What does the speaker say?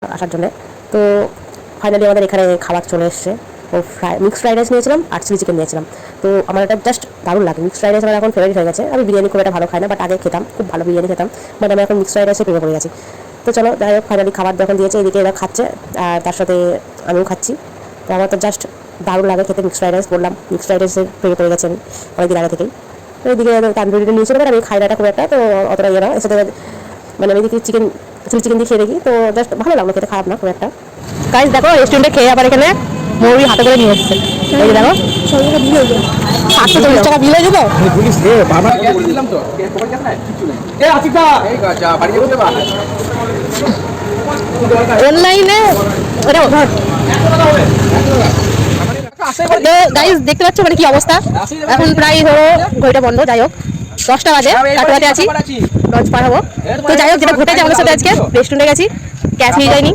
আসার জন্য। তো ফাইনালি আমাদের এখানে খাবার চলে এসছে। ও মিক্সড ফ্রাইড রাইস নিয়েছিলাম আর চিলি চিকেন নিয়েছিলাম। তো আমার এটা জাস্ট দারুণ লাগে। মিক্সড ফ্রাইড রাইস আমার এখন ফেভারিট হয়ে গেছে। আমি বিরিয়ানি খুব একটা ভালো খাই না, বাট আগে খেতাম, খুব ভালো বিরিয়ানি খেতাম, বাট আমি এখন মিক্সড ফ্রাইড রাইসে প্রেমে পড়ে গেছি। তো চলো যাই হোক, ফাইনালি খাবার যখন দিয়েছে এদিকে এরা খাচ্ছে আর তার সাথে আমিও খাচ্ছি। তো আমার তো জাস্ট দারুণ লাগে খেতে মিক্সড ফ্রাইড রাইস। বললাম মিক্সড ফ্রাইড রাইসে প্রেমে পড়ে গেছেন অনেকদিন আগে থেকেই। তো এদিকে তান্দুরিটা নিয়েছিল, আমি খাই না খুব একটা, তো অতটা ইয়ে না। এর সাথে মানে আমি এদিকে চিলি চিকেন দিয়ে খেয়ে দেখি, তো জাস্ট ভালো লাগলো খেতে, খারাপ না খুব একটা। গাইস দেখো রেস্টুরেন্টে খেয়ে আবার এখানে মুড়ি হাতে করে নিয়ে এসছে। এই দেখো 840 টাকা বিল হয়ে যাবে। অনলাইনে গাইস দেখতে পাচ্ছ মানে কি অবস্থা। এখন প্রায় ধরো ঘড়িটা বন্ধ, যাই হোক 10টা বাজে, কাটোয়াতে আছি, লঞ্চ পার হবো। তো যাই হোক, যেটা ঘটেছে আমাদের সাথে আজকে, রেস্টুরেন্টে গেছি, ক্যাশ নিয়ে যাইনি।